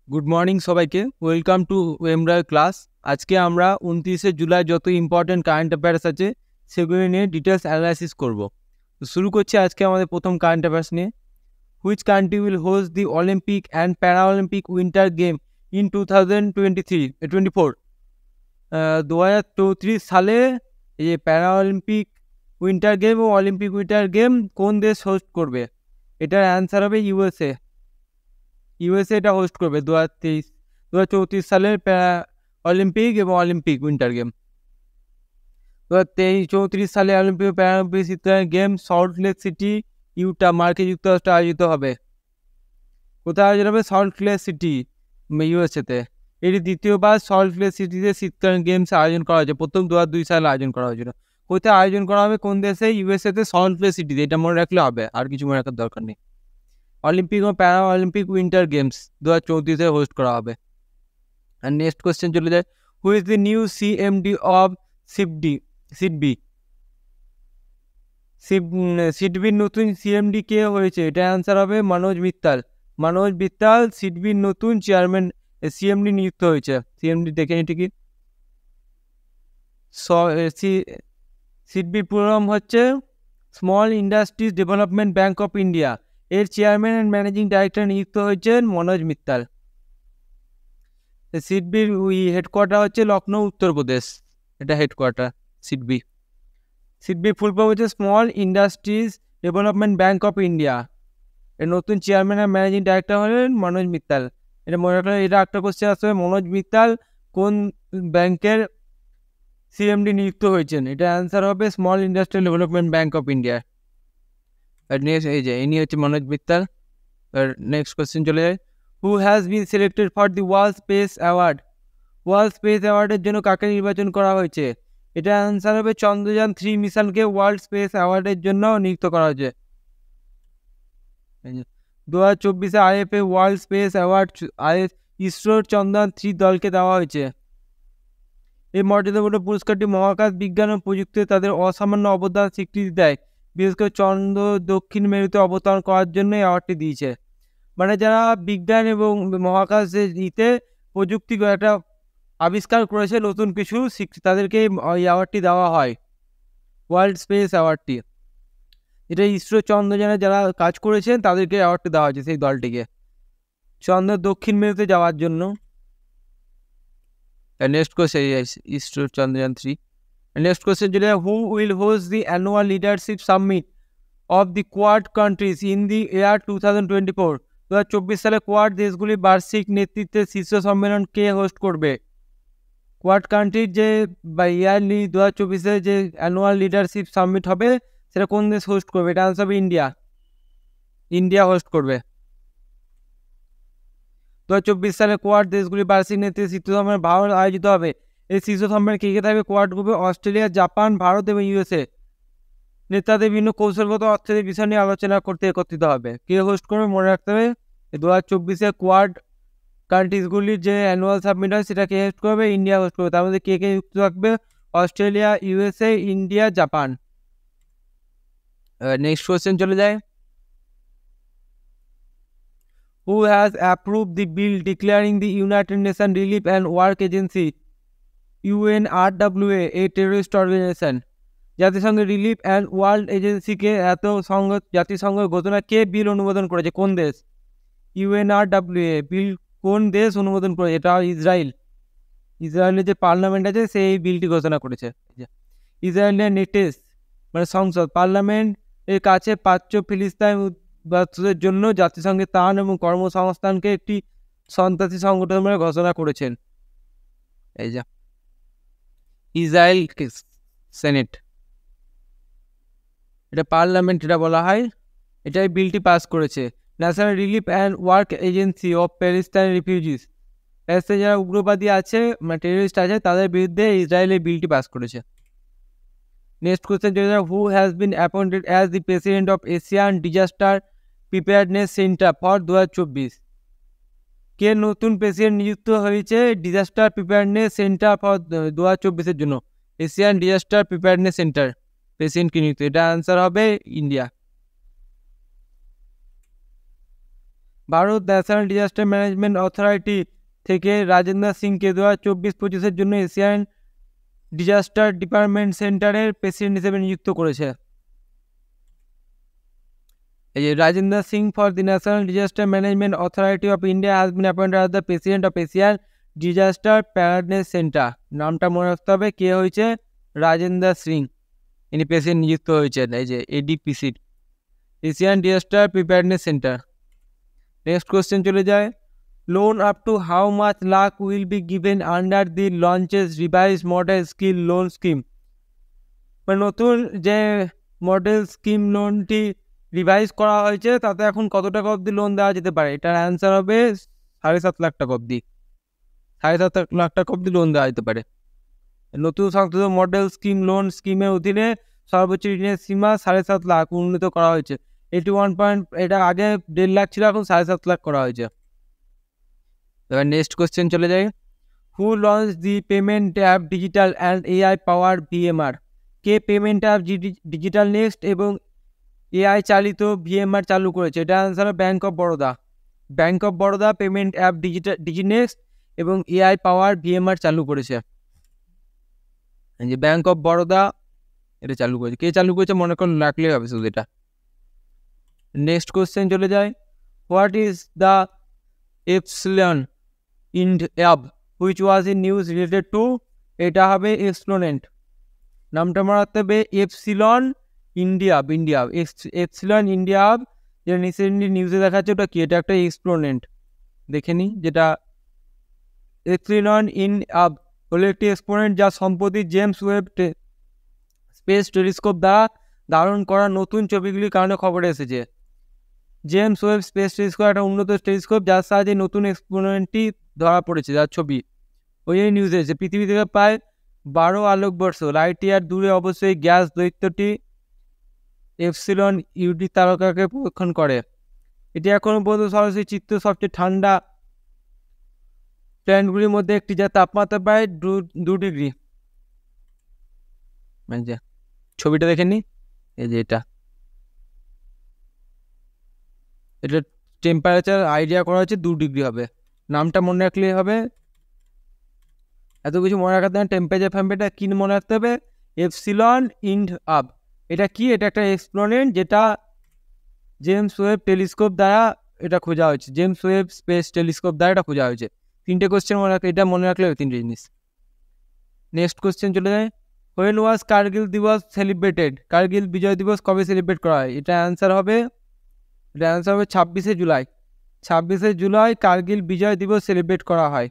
Good morning সবাইকে, welcome to এমরাই class. আজকে আমরা 29শে জুলাই যত ইম্পর্টেন্ট কারেন্ট অ্যাফেয়ার্স আছে সেগুলি নিয়ে ডিটেলস অ্যানালাইসিস করব। তো শুরু করছি আজকে আমাদের প্রথম কারেন্ট অ্যাফেয়ার্স নিয়ে। Which country will host the Olympic and Paralympic winter game in 2024? 2034 সালে এই যে প্যারাঅলিম্পিক উইন্টার গেম ও অলিম্পিক উইন্টার গেম কোন দেশ হোস্ট করবে? এটার অ্যান্সার হবে ইউএসএ। ইউএসএ এটা হোস্ট করবে 2034 সালের অলিম্পিক এবং অলিম্পিক উইন্টার গেম। 2034 সালে অলিম্পিক প্যারালিম্পিক শীতকালীন game Salt Lake City, Utah, মার্কিন যুক্তরাষ্ট্রে আয়োজিত হবে। কোথায় আয়োজন হবে? সল্ট লেক সিটি, ইউএসএতে। এটি দ্বিতীয়বার সল্ট লেক সিটিতে শীতকালীন গেমস আয়োজন করা হয়েছে। প্রথম 2002 সালে আয়োজন করা হয়েছিল। কোথায় আয়োজন করা হবে? কোন দেশে? ইউএসএতে, সল্ট লেক সিটিতে। এটা মনে রাখলে হবে, আর কিছু মনে রাখার দরকার নেই। অলিম্পিক ও প্যারা অলিম্পিক উইন্টার গেমস 2034-এ হোস্ট করা হবে। আর নেক্সট কোয়েশ্চেন চলে যায়, who is the new CMD of SIDBI? সিডবির নতুন সিএমডি কে হয়েছে? এটা অ্যান্সার হবে মনোজ মিত্তাল সিডবির নতুন চেয়ারম্যান সিএমডি নিযুক্ত হয়েছে। সিএমডি দেখে নিই ঠিকই। সিডবির পুরো নাম হচ্ছে small industries development bank of India. এর চেয়ারম্যান অ্যান্ড ম্যানেজিং ডাইরেক্টর নিযুক্ত হয়েছেন মনোজ মিত্তাল। সিডবির হেডকোয়ার্টার হচ্ছে লখনৌ, উত্তরপ্রদেশ। এটা হেডকোয়ার্টার সিডবি ফুল ফর্ম হচ্ছে small industries development bank of India. এর নতুন চেয়ারম্যান আর ম্যানেজিং ডাইরেক্টর হলেন মনোজ মিত্তাল। এটা মনে রাখলে এটা একটা কোশ্চেন আসবে, মনোজ মিত্তাল কোন ব্যাংকের সিএমডি নিযুক্ত হয়েছেন? এটা অ্যান্সার হবে small industrial development bank of India. আর নেক্সট এই যে ইনি হচ্ছে মনোজ মিত্তাল। আর নেক্সট কোশ্চেন চলে যায়, who has been selected for the world space award? World space অ্যাওয়ার্ডের জন্য কাকে নির্বাচন করা হয়েছে? এটা অ্যান্সার হবে চন্দ্রযান 3 মিশনকে ওয়ার্ল্ড স্পেস অ্যাওয়ার্ডের জন্য নিযুক্ত করা হয়েছে। 2024-এ আইএফএ ওয়ার্ল্ড স্পেস অ্যাওয়ার্ড ইসরোর চন্দ্রযান 3 দলকে দেওয়া হয়েছে। এই মর্যাদাপূর্ণ পুরস্কারটি মহাকাশ বিজ্ঞান ও প্রযুক্তিতে তাদের অসামান্য অবদান স্বীকৃতি দেয়। বিশেষ করে চন্দ্র দক্ষিণ মেরুতে অবতরণ করার জন্য এই অ্যাওয়ার্ডটি দিয়েছে। মানে যারা বিজ্ঞান এবং মহাকাশের প্রযুক্তি একটা আবিষ্কার করেছে, নতুন কিছু তাদেরকে এই অ্যাওয়ার্ডটি দেওয়া হয়, ওয়ার্ল্ড স্পেস অ্যাওয়ার্ডটি। এটা ইসরো চন্দ্রযানে যারা কাজ করেছেন তাদেরকে অ্যাওয়ার্ডটি দেওয়া হয়েছে, সেই দলটিকে, চন্দ্রের দক্ষিণ মেরুতে যাওয়ার জন্য। Next question, ISRO Chandrayaan 3। Next question চলে, who will host the annual leadership summit of the Quad countries in the year 2024? 2024 সালে কোয়াড দেশগুলির বার্ষিক নেতৃত্বের শীর্ষ সম্মেলন কে হোস্ট করবে? কোয়াড কান্ট্রির যে ইয়ারলি 2024-এ যে অ্যানুয়াল লিডারশিপ সামিট হবে সেটা কোন দেশ হোস্ট করবে? এটা আনসার হবে ইন্ডিয়া হোস্ট করবে। 2024 সালে কোয়াড দেশগুলির বার্ষিক নেতৃত্বের শীর্ষ সম্মেলন ভারত আয়োজিত হবে। এই শীর্ষ সম্মেলনে কে কে থাকবে? কোয়াড গ্রুপে অস্ট্রেলিয়া, জাপান, ভারত এবং ইউএসএ নেতাদের বিভিন্ন কৌশলগত অর্থনৈতিক বিষয় নিয়ে আলোচনা করতে একত্রিত হবে। কে হোস্ট করবে? মনে রাখতে হবে 2024-এ কোয়াড কান্ট্রিজগুলির যে অ্যানুয়াল সাবমিট হয় সেটা কে হোস্ট করবে? ইন্ডিয়া হোস্ট করবে। তার মধ্যে কে কে যুক্ত থাকবে? Australia, USA, India, Japan. Next question চলে যায়, who has approve the bill declaring the United Nation relief and work agency UNRWA a terrorist organization? জাতিসংঘের রিলিফ অ্যান্ড ওয়ার্ল্ড এজেন্সিকে জাতিসংঘ ঘোষণা কে বিল অনুমোদন করেছে? কোন দেশ? UNRWA বিল কোন দেশ অনুমোদন করেছে? এটা ইসরায়েলের যে পার্লামেন্ট আছে সেই বিলটি ঘোষণা করেছে। ইসরায়েলের নেটেস মানে সংসদ, পার্লামেন্ট এর কাছে প্রাচ্য ফিলিস্তিনের জন্য জাতিসংঘের ত্রাণ এবং কর্মসংস্থানকে একটি সন্ত্রাসী সংগঠন বলে ঘোষণা করেছেন। এই যা ইসরায়েল সেনেট, এটা পার্লামেন্ট এটা বলা হয়, এটাই বিলটি পাস করেছে। National relief and work agency of Palestine refugees, প্যালেস্টাইনে যারা উগ্রবাদী আছে মানে টেররিস্ট আছে তাদের বিরুদ্ধে ইসরায়েল এই বিলটি পাস করেছে। নেক্সট কোয়েশ্চেন চলে যায়, who has been appointed as the president of Asian disaster preparedness centre for 2024? কে নতুন প্রেসিডেন্ট নিযুক্ত হয়েছে ডিজাস্টার প্রিপেয়ারনেস সেন্টার ফর 2024-এর জন্য? Asian disaster preparedness centre president কে নিযুক্ত? এটা আনসার হবে India. Bharat national disaster management authority থেকে রাজেন্দ্র সিংকে 2024-25 জন্য এশিয়ান ডিজাস্টার ডিপার্টমেন্ট সেন্টারের প্রেসিডেন্ট হিসেবে নিযুক্ত করেছে। এই যে Rajendra Singh for the national disaster management authority of India has been appointed as the president of Asian disaster preparedness centre. নামটা মনে রাখতে হবে, কে হয়েছে? রাজেন্দ্র সিং, ইনি প্রেসিডেন্ট নিযুক্ত হয়েছেন এই যে ADPC, Asian disaster preparedness centre. Next question চলে যায়, loan up to how much lakh will be given under the launches revise model skill loan scheme. মানে নতুন যে মডেল স্কিম লোনটি রিভাইজ করা হয়েছে তাতে এখন কত টাকা অবধি লোন দেওয়া যেতে পারে? এটার অ্যান্সার হবে 7.5 লাখ টাকা অবধি। 7.5 লাখ টাকা অবধি লোন দেওয়া যেতে পারে। নতুন সংশোধিত মডেল স্কিম লোন স্কিমের অধীনে সর্বোচ্চ ঋণের সীমা 7.5 লাখ উন্নীত করা হয়েছে। 81 এটা আগে 1.5 লাখ ছিল, এখন 7.5 লাখ করা হয়েছে। এবার নেক্সট কোশ্চেন চলে যায়, who launch the payment app digital and AI power VMR. কে পেমেন্ট অ্যাপ ডিজিটাল নেক্সট এবং এআই চালিত ভিএমআর চালু করেছে? এটা answer bank of Baroda. Bank of Baroda payment app Diginext এবং এআই পাওয়ার ভিএমআর চালু করেছে। যে ব্যাঙ্ক অফ বরোদা এটা চালু করেছে। কে চালু করেছে মনে করুন রাখলেই হবে শুধু এটা। নেক্সট কোশ্চেন চলে যায়, what is the epsilon ইন্ড app which was in news related to? এটা হবে এক্সপ্লোনেন্ট। নামটা মারাতে হবে epsilon India epsilon India hub, যেটা রিসেন্টলি নিউজে দেখাচ্ছে ওটা কি? এটা একটা এক্সপ্লোনেন্ট, দেখে নিই। যেটা এপসিলন ইন হাব হলো একটি এক্সপ্লোনেন্ট যা সম্প্রতি জেমস ওয়েব স্পেস টেলিস্কোপ দ্বারা ধারণ করা নতুন ছবিগুলির কারণে খবরে এসেছে। জেমস ওয়েব স্পেস টেলিস্কোপ একটা উন্নত টেলিস্কোপ যার সাহায্যে নতুন এক্সপ্লোনেন্টটি ধরা পড়েছে, যার ছবি ওই নিউজে এসেছে। পৃথিবী থেকে প্রায় 12 আলোকবর্ষ লাইট ইয়ার দূরে অবশ্যই গ্যাস দৈত্যটি এপসিলন ইউডি তারকাকে প্রদক্ষিণ করে। এটি এখনও পর্যন্ত সরাসরি চিত্র সবচেয়ে ঠান্ডা প্ল্যানেটগুলির মধ্যে একটি, যার তাপমাত্রা প্রায় 2 ডিগ্রি। মানে ছবিটা দেখে নি, এই যে এটা টেম্পারেচার আইডিয়া করা হচ্ছে 2 ডিগ্রি হবে। নামটা মনে রাখলেই হবে, এত কিছু মনে রাখাতে হবে। টেম্পারেচার ফ্যাম্পেটা কি মনে রাখতে হবে? Epsilon ইন্ড up. এটা কি? এটা একটা এক্সপ্লোনেন্ট যেটা জেমস ওয়েব টেলিস্কোপ দ্বারা এটা খোঁজা হয়েছে। জেমস ওয়েব স্পেস টেলিস্কোপ দ্বারা এটা খোঁজা হয়েছে। 3টে কোশ্চেন মনে রাখলে, এটা মনে রাখলে 3টে জিনিস। নেক্সট কোশ্চেন চলে যায়, হোয়েন ওয়াজ কার্গিল দিবস সেলিব্রেটেড? কার্গিল বিজয় দিবস কবে সেলিব্রেট করা হয়? এটা অ্যান্সার হবে 26শে জুলাই। 26শে জুলাই কার্গিল বিজয় দিবস সেলিব্রেট করা হয়।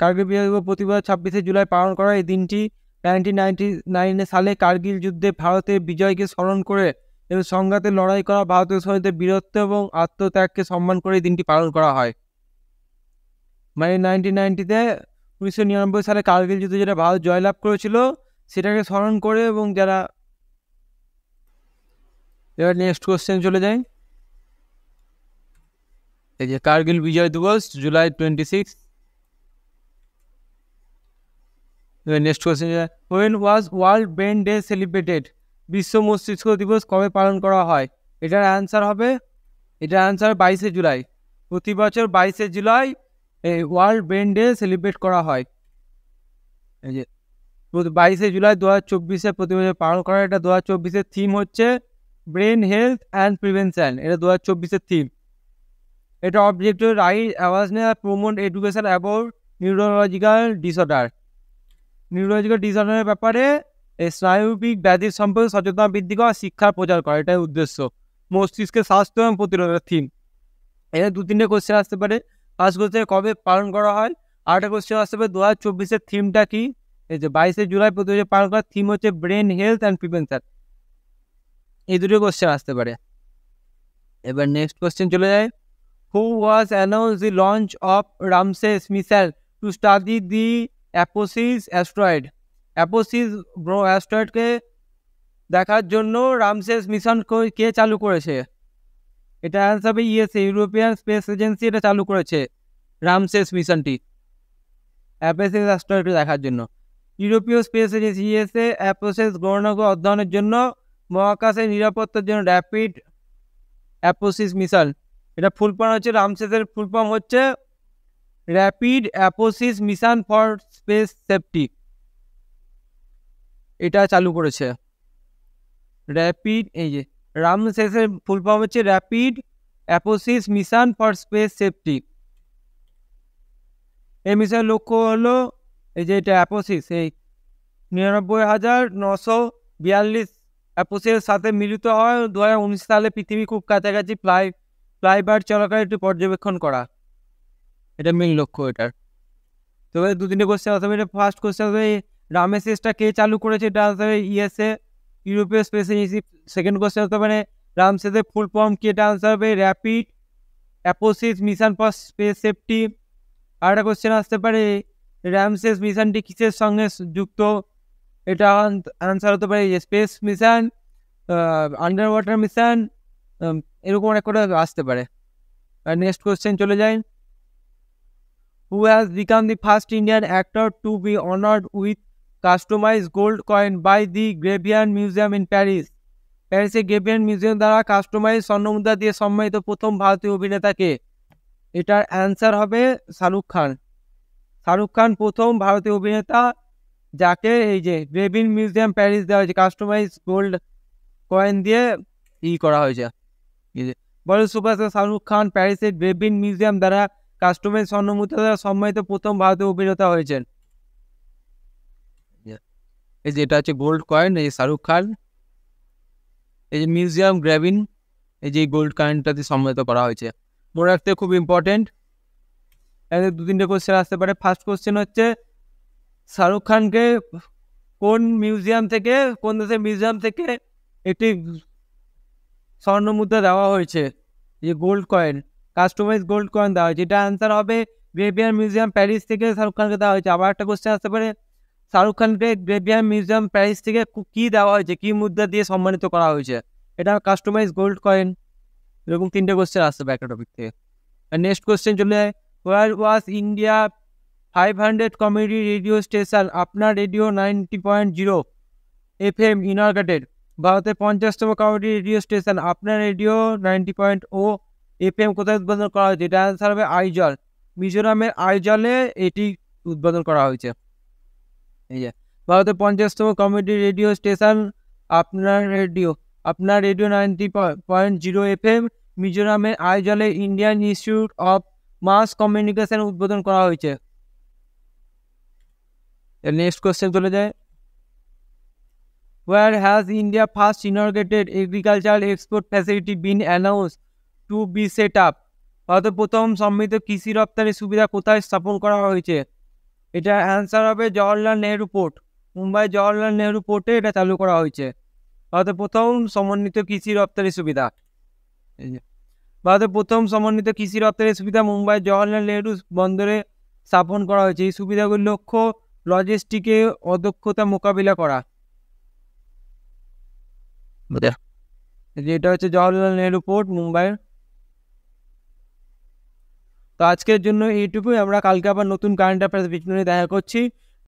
কার্গিল বিজয় দিবস প্রতি বছর 26শে জুলাই পালন করা হয়। এই দিনটি 1999 সালে কার্গিল যুদ্ধে ভারতের বিজয়কে স্মরণ করে এবং সংঘাতে লড়াই করা ভারতীয় সৈন্যদের বীরত্ব এবং আত্মত্যাগকে সম্মান করে এই দিনটি পালন করা হয়। মানে 1999 সালে কার্গিল যুদ্ধে যেটা ভারত জয়লাভ করেছিল সেটাকে স্মরণ করে এবং যারা। এবার নেক্সট কোশ্চেন চলে যায়, এই যে কার্গিল বিজয় দিবস July 26। Next question, when was world brain day celebrated? বিশ্ব মস্তিষ্ক দিবস কবে পালন করা হয়? এটার অ্যান্সার হবে, এটার অ্যান্সার 22শে জুলাই। প্রতি বছর 22শে জুলাই এই ওয়ার্ল্ড ব্রেন ডে সেলিব্রেট করা হয়। এই যে 22শে জুলাই 2024 প্রতি বছর পালন করা। এটা 2024-এর থিম হচ্ছে ব্রেন হেলথ অ্যান্ড প্রিভেনশন। এটা 2024-এর থিম। এটা অবজেক্টিভ রাইট অ্যাওয়ারনেস আর promote education about neurological disorder. Neurological ডিসঅর্ডারের ব্যাপারে স্নায়ুবিক ব্যাধির সম্পর্কে সচেতনতা বৃদ্ধি করা, শিক্ষার প্রচার করা, এটাই উদ্দেশ্য। মস্তিষ্কের স্বাস্থ্য এবং প্রতিরোধের থিম। এটা 2-3টে কোশ্চেন আসতে পারে। ফার্স্ট কোশ্চেন কবে পালন করা হয়, আর একটা কোশ্চেন আসতে পারে 2024-এর থিমটা কি। এই যে 22শে জুলাই প্রতি বছর পালন করার থিম হচ্ছে ব্রেন হেলথ অ্যান্ড প্রিভেনশন। এই 2টো কোশ্চেন আসতে পারে। এবার নেক্সট কোশ্চেন চলে যায়, who was announce the launch of Ramses missile to study the Apophis asteroid? Apophis অ্যাস্ট্রয়েডকে দেখার জন্য রামসেস মিশন কে চালু করেছে? এটা অ্যান্সার হবে ইউএসএ, ইউরোপিয়ান স্পেস এজেন্সি এটা চালু করেছে রামসেস মিশনটি অ্যাপোসিস অ্যাস্ট্রয়েডকে দেখার জন্য। ইউরোপীয় স্পেস এজেন্সি ইউএসএ অ্যাপোসিস গ্রহণকে অধ্যয়নের জন্য মহাকাশের নিরাপত্তার জন্য র্যাপিড অ্যাপোসিস মিশন এটা ফুল ফর্ম হচ্ছে, রামসেসের ফুল ফর্ম হচ্ছে rapid Apophis mission for space safety. এটা চালু করেছে র্যাপিড, এই যে রামসেসের ফুল ফর্ম হচ্ছে rapid Apophis mission for space safety. এই মিশনের লক্ষ্য হলো এই যে এটা অ্যাপোসিস, এই 99,942 অ্যাপোসিসের সাথে মিলিত হয় 2019 সালে পৃথিবী খুব কাছাকাছি ফ্লাইবার চলাকালীন একটু পর্যবেক্ষণ করা। এটা মেন লক্ষ্য এটার। তো এবার 2-3টে কোশ্চেন আসবে। এটা ফার্স্ট কোশ্চেন হবে রামেসিসটা কে চালু করেছে, এটা আসবে ইউএসএ, ইউরোপীয় স্পেস এজেন্সি। সেকেন্ড কোশ্চেন হতে পারে রামসেসের ফুল ফর্ম কি, এটা আনসার হবে rapid Apophis mission for space safety. আর একটা কোশ্চেন আসতে পারে রামসেস মিশনটি কিসের সঙ্গে যুক্ত, এটা আনসার হতে পারে space mission, under water mission, এরকম অনেক করে আসতে পারে। আর নেক্সট কোশ্চেন চলে যায়, who has become the first Indian actor to be honoured with customize gold coin by the Grevin museum in Paris. প্যারিসের গ্রেভিয়ান মিউজিয়াম দ্বারা কাস্টমাইজ স্বর্ণমুদ্রা দিয়ে সম্মানিত প্রথম ভারতীয় অভিনেতাকে, এটার অ্যান্সার হবে শাহরুখ খান। শাহরুখ খান প্রথম ভারতীয় অভিনেতা যাকে এই যে গ্রেভিয়ান মিউজিয়াম প্যারিস দেওয়া হয়েছে কাস্টমাইজ গোল্ড কয়েন দিয়ে করা হয়েছে। বলিউড সুপারস্টার শাহরুখ খান প্যারিসের গ্রেভিয়ান মিউজিয়াম দ্বারা কাস্টমাইজ স্বর্ণমুদ্রা দ্বারা সম্মানিত প্রথম ভারতীয় অভিনেতা হয়েছেন। এই যে এটা হচ্ছে গোল্ড কয়েন, এই যে শাহরুখ খান, এই যে মিউজিয়াম গ্রেভিন, এই যে গোল্ড কয়েনটাতে সম্মানিত করা হয়েছে। মনে রাখতে খুব ইম্পর্টেন্ট। এদের 2-3টে কোশ্চেন আসতে পারে। ফার্স্ট কোশ্চেন হচ্ছে শাহরুখ খানকে কোন মিউজিয়াম থেকে, কোন দেশের মিউজিয়াম থেকে একটি স্বর্ণমুদ্রা দেওয়া হয়েছে, যে gold coin, customise gold coin দেওয়া হয়েছে। এটা অ্যান্সার হবে গ্রেভিয়ান মিউজিয়াম প্যারিস থেকে শাহরুখ খানকে দেওয়া হয়েছে। আবার একটা কোশ্চেন আসতে পারে শাহরুখ খানকে গ্রেভিয়ান মিউজিয়াম প্যারিস থেকে কি দেওয়া হয়েছে, কি মুদ্রা দিয়ে সম্মানিত করা হয়েছে, এটা কাস্টমাইজ গোল্ড কয়েন। এরকম 3টে কোশ্চেন আসতে পারে একটা টপিক থেকে। আর নেক্সট কোশ্চেন চলে যায়, where was India 500 community radio station আপনার রেডিও 90.0 FM ইনঅর্গেটেড। ভারতের 50তম কমিউনিটি রেডিও স্টেশন আপনার রেডিও 90.0 FM কোথায় উদ্বোধন করা হয়েছে, এটা অ্যান্সার হবে আইজল। মিজোরামের আইজলে এটি উদ্বোধন করা হয়েছে। এই যে ভারতের 50তম কমিউনিটি রেডিও স্টেশন আপনার রেডিও 90.0 FM মিজোরামের আইজলে Indian institute of mass communication উদ্বোধন করা হয়েছে। নেক্সট কোশ্চেন চলে যায়, where has India first inaugurated agricultural export facility been announced to be set up? ভারতের প্রথম সম্মিলিত কৃষি রপ্তানি সুবিধা কোথায় স্থাপন করা হয়েছে, এটা অ্যান্সার হবে জওহরলাল নেহরু পোর্ট। মুম্বাই জওহরলাল নেহরু পোর্টে এটা চালু করা হয়েছে। ভারতের প্রথম সমন্বিত কৃষি রপ্তানি সুবিধা, ভারতের প্রথম সমন্বিত কৃষি রপ্তানি সুবিধা মুম্বাই জওহরলাল নেহরু বন্দরে স্থাপন করা হয়েছে। এই সুবিধাগুলির লক্ষ্য লজিস্টিকে অদক্ষতা মোকাবিলা করা। যেটা হচ্ছে জওহরলাল নেহরু পোর্ট মুম্বাইয়ের। তো আজকের জন্য এইটুকুই। আমরা কালকে আবার নতুন কারেন্ট অ্যাফেয়ার্স ভিডিও নিয়ে দেখা করছি।